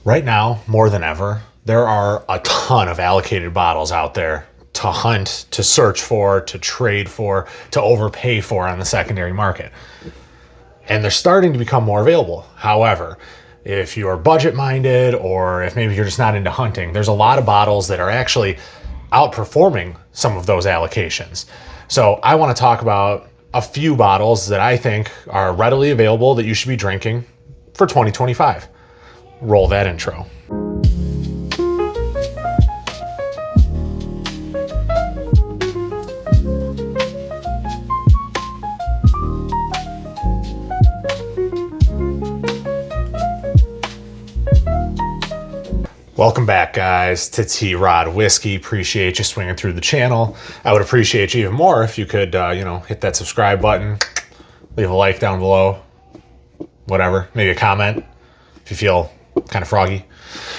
Right now, more than ever, there are a ton of allocated bottles out there to hunt, to search for, to trade for, to overpay for on the secondary market. And they're starting to become more available. However, if you're budget minded or if maybe you're just not into hunting, there's a lot of bottles that are actually outperforming some of those allocations. So I want to talk about a few bottles that I think are readily available that you should be drinking for 2025. Roll that intro. Welcome back, guys, to T-Rod Whiskey. Appreciate you swinging through the channel. I would appreciate you even more if you could, hit that subscribe button, leave a like down below, whatever, maybe a comment if you feel kind of froggy.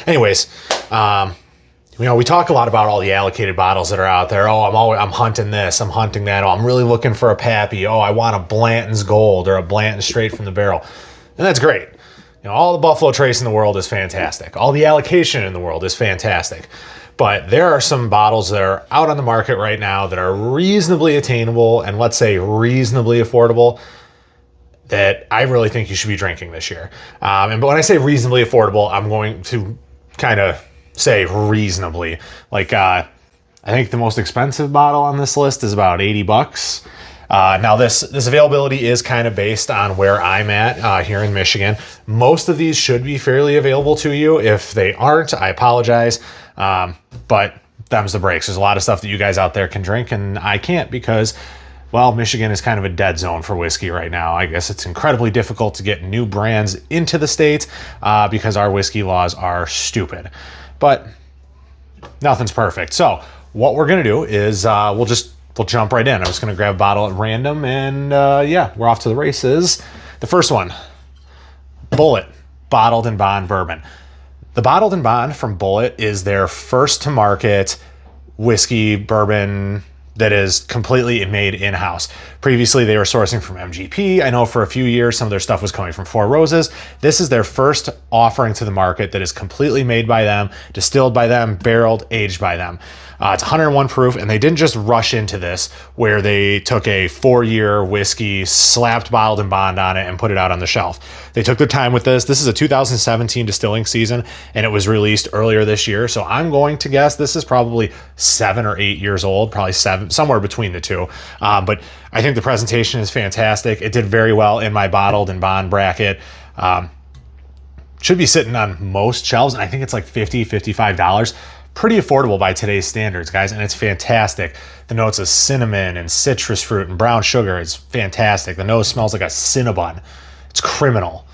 Anyways, we talk a lot about all the allocated bottles that are out there. Oh, I'm hunting this, I'm hunting that. Oh, I'm really looking for a Pappy. Oh, I want a Blanton's Gold or a Blanton straight from the barrel. And that's great. All the Buffalo Trace in the world is fantastic. All the allocation in the world is fantastic. But there are some bottles that are out on the market right now that are reasonably attainable and let's say reasonably affordable that I really think you should be drinking this year. But when I say reasonably affordable, I'm going to kind of say reasonably. I think the most expensive bottle on this list is about $80. Now this availability is kind of based on where I'm at here in Michigan. Most of these should be fairly available to you. If they aren't, I apologize. But them's the breaks. There's a lot of stuff that you guys out there can drink and I can't because, well, Michigan is kind of a dead zone for whiskey right now. I guess it's incredibly difficult to get new brands into the States because our whiskey laws are stupid. But nothing's perfect. So what we're going to do is we'll jump right in. I'm just going to grab a bottle at random and we're off to the races. The first one, Bulleit Bottled and Bond Bourbon. The Bottled and Bond from Bulleit is their first to market whiskey bourbon that is completely made in-house. Previously, they were sourcing from MGP. I know for a few years, some of their stuff was coming from Four Roses. This is their first offering to the market that is completely made by them, distilled by them, barreled, aged by them. It's 101 proof, and they didn't just rush into this where they took a 4-year whiskey, slapped Bottled and Bond on it, and put it out on the shelf. They took their time with this. This is a 2017 distilling season, and it was released earlier this year. So I'm going to guess this is probably 7 or 8 years old, probably 7, somewhere between the two. But I think the presentation is fantastic. It did very well in my Bottled and Bond bracket. Should be sitting on most shelves, and I think it's like $50, $55. Pretty affordable by today's standards, guys, and it's fantastic. The notes of cinnamon and citrus fruit and brown sugar is fantastic. The nose smells like a Cinnabon. It's criminal.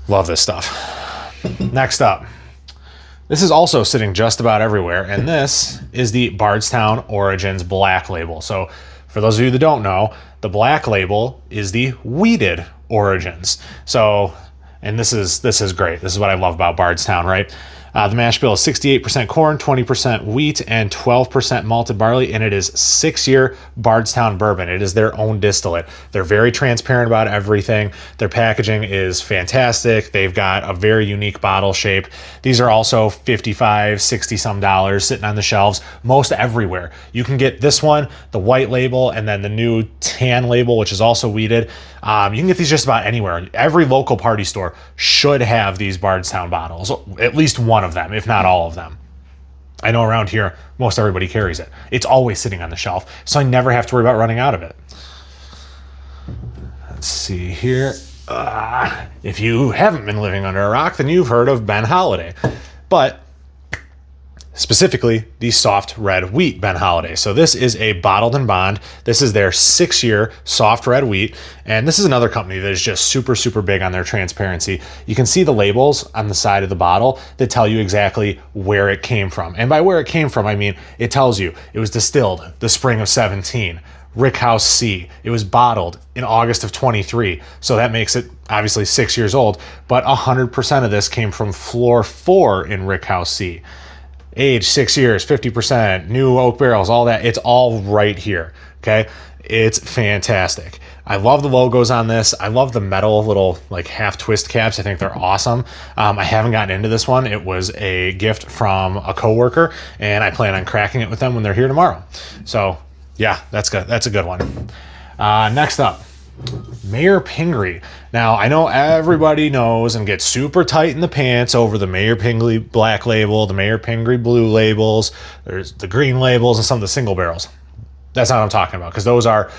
Love this stuff. Next up, this is also sitting just about everywhere, and this is the Bardstown Origins Black Label. So for those of you that don't know, the Black Label is the wheated Origins. So, and this is great. This is what I love about Bardstown, right? The mash bill is 68% corn, 20% wheat, and 12% malted barley, and it is 6-year Bardstown bourbon. It is their own distillate. They're very transparent about everything. Their packaging is fantastic. They've got a very unique bottle shape. These are also $55, 60 some dollars sitting on the shelves most everywhere. You can get this one, the white label, and then the new tan label, which is also wheated. You can get these just about anywhere. Every local party store should have these Bardstown bottles, at least one of them, if not all of them. I know around here, most everybody carries it. It's always sitting on the shelf, so I never have to worry about running out of it. Let's see here. If you haven't been living under a rock, then you've heard of Ben Holiday. But specifically the soft red wheat Ben Holiday. So this is a Bottled and Bond. This is their 6-year soft red wheat. And this is another company that is just super, super big on their transparency. You can see the labels on the side of the bottle that tell you exactly where it came from. And by where it came from, I mean, it tells you it was distilled the spring of 17. Rickhouse C. It was bottled in August of 23. So that makes it obviously 6 years old, but 100% of this came from floor 4 in Rickhouse C. Age 6 years, 50%, new oak barrels, all that. It's all right here. Okay. It's fantastic. I love the logos on this. I love the metal little like half twist caps. I think they're awesome. I haven't gotten into this one. It was a gift from a coworker, and I plan on cracking it with them when they're here tomorrow. So yeah, that's good. That's a good one. Next up, Mayor Pingree. Now, I know everybody knows and gets super tight in the pants over the Mayor Pingree black label, the Mayor Pingree blue labels, there's the green labels, and some of the single barrels. That's not what I'm talking about, because those are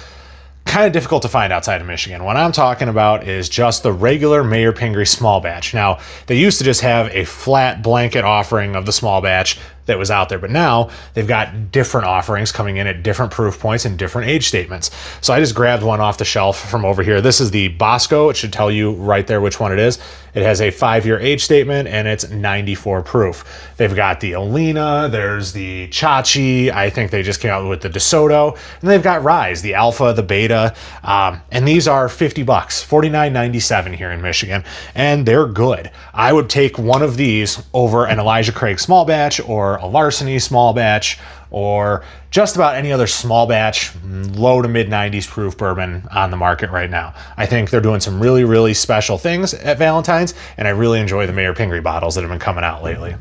kind of difficult to find outside of Michigan. What I'm talking about is just the regular Mayor Pingree small batch. Now, they used to just have a flat blanket offering of the small batch that was out there, but now they've got different offerings coming in at different proof points and different age statements. So I just grabbed one off the shelf from over here. This is the Bosco. It should tell you right there which one it is. It has a 5-year age statement, and it's 94 proof. They've got the Alina, there's the Chachi, I think they just came out with the DeSoto, and they've got Rise, the Alpha, the Beta, and these are $50, $49.97 here in Michigan, and they're good. I would take one of these over an Elijah Craig small batch, or a Larceny small batch, or just about any other small batch, low to mid 90s proof bourbon on the market right now. I think they're doing some really, really special things at Valentine's, and I really enjoy the Mayor Pingree bottles that have been coming out lately.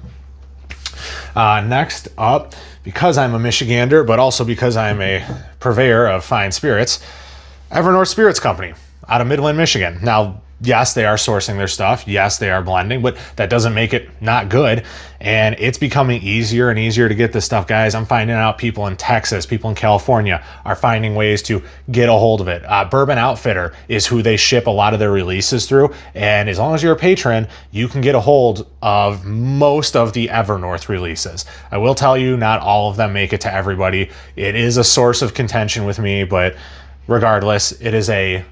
Next up, because I'm a Michigander, but also because I'm a purveyor of fine spirits, Evernorth Spirits Company out of Midland, Michigan. Now, yes, they are sourcing their stuff. Yes, they are blending, but that doesn't make it not good. And it's becoming easier and easier to get this stuff, guys. I'm finding out people in Texas, people in California are finding ways to get a hold of it. Bourbon Outfitter is who they ship a lot of their releases through. And as long as you're a patron, you can get a hold of most of the Evernorth releases. I will tell you, not all of them make it to everybody. It is a source of contention with me, but regardless, it is a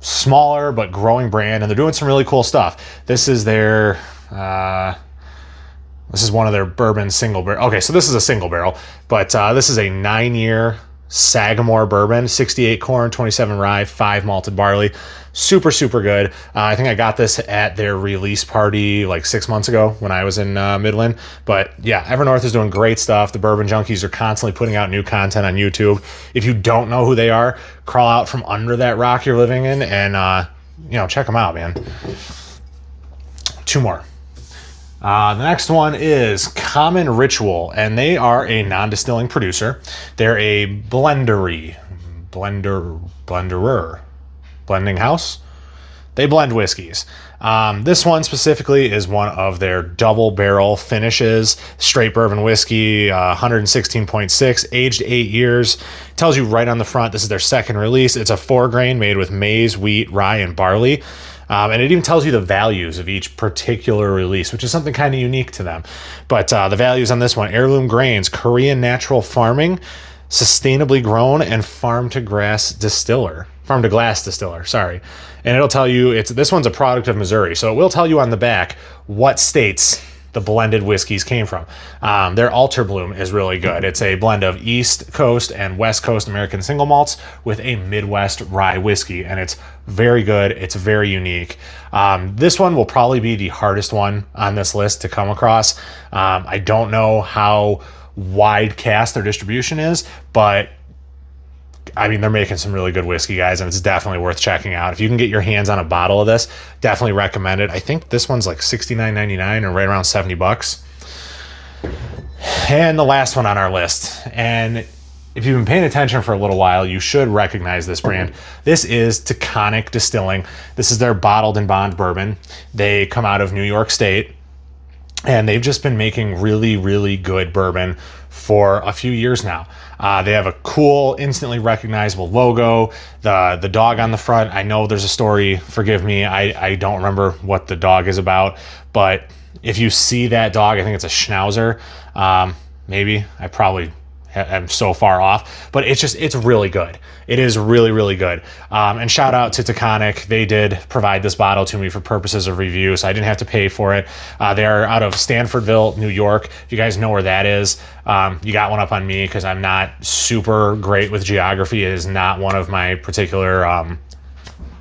smaller but growing brand, and they're doing some really cool stuff. This is their this is one of their bourbon single barrel. Okay, so this is a single barrel, but this is a 9-year Sagamore bourbon, 68 corn, 27 rye, 5 malted barley. Super, super good. I think I got this at their release party like 6 months ago when I was in Midland. But yeah, Evernorth is doing great stuff. The Bourbon Junkies are constantly putting out new content on YouTube. If you don't know who they are, crawl out from under that rock you're living in and check them out, man. 2 more. The next one is Common Ritual, and they are a non-distilling producer. They're a blending house. They blend whiskeys. This one specifically is one of their double barrel finishes, straight bourbon whiskey, 116.6, aged 8 years. It tells you right on the front, this is their second release. It's a 4-grain made with maize, wheat, rye, and barley. And it even tells you the values of each particular release, which is something kind of unique to them. But the values on this one: heirloom grains, Korean natural farming, sustainably grown, and farm to glass distiller, sorry. And it'll tell you this one's a product of Missouri. So it will tell you on the back what states the blended whiskeys came from. Their Alter Bloom is really good. It's a blend of East Coast and West Coast American single malts with a Midwest rye whiskey, and it's very good. It's very unique. This one will probably be the hardest one on this list to come across. I don't know how wide cast their distribution is, but I mean, they're making some really good whiskey, guys, and it's definitely worth checking out. If you can get your hands on a bottle of this, definitely recommend it. I think this one's like $69.99 or right around $70. And the last one on our list, and if you've been paying attention for a little while, you should recognize this brand. This is Taconic Distilling. This is their bottled and bond bourbon. They come out of New York State, and they've just been making really, really good bourbon for a few years now. They have a cool, instantly recognizable logo. The dog on the front, I know there's a story. Forgive me, I don't remember what the dog is about. But if you see that dog, I think it's a Schnauzer. Maybe. I probably am so far off. But it's really good. It is really, really good. And shout out to Taconic. They did provide this bottle to me for purposes of review, so I didn't have to pay for it. They are out of Stanfordville, New York. If you guys know where that is, you got one up on me because I'm not super great with geography. It is not one of my particular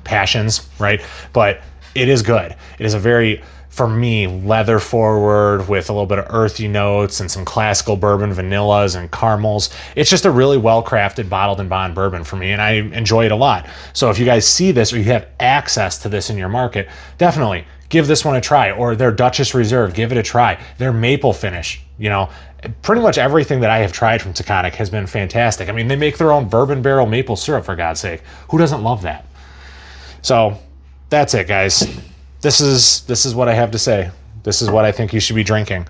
passions, right? But it is good. It is a very for me, leather forward with a little bit of earthy notes and some classical bourbon vanillas and caramels. It's just a really well-crafted bottled and bond bourbon for me, and I enjoy it a lot. So if you guys see this or you have access to this in your market, definitely give this one a try. Or their Duchess Reserve, give it a try. Their maple finish, you know, pretty much everything that I have tried from Taconic has been fantastic. I mean, they make their own bourbon barrel maple syrup, for God's sake. Who doesn't love that? So that's it, guys. This is what I have to say. This is what I think you should be drinking.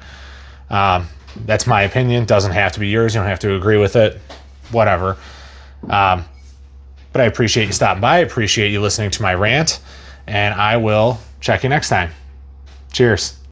That's my opinion. Doesn't have to be yours. You don't have to agree with it. Whatever. But I appreciate you stopping by. I appreciate you listening to my rant. And I will check you next time. Cheers.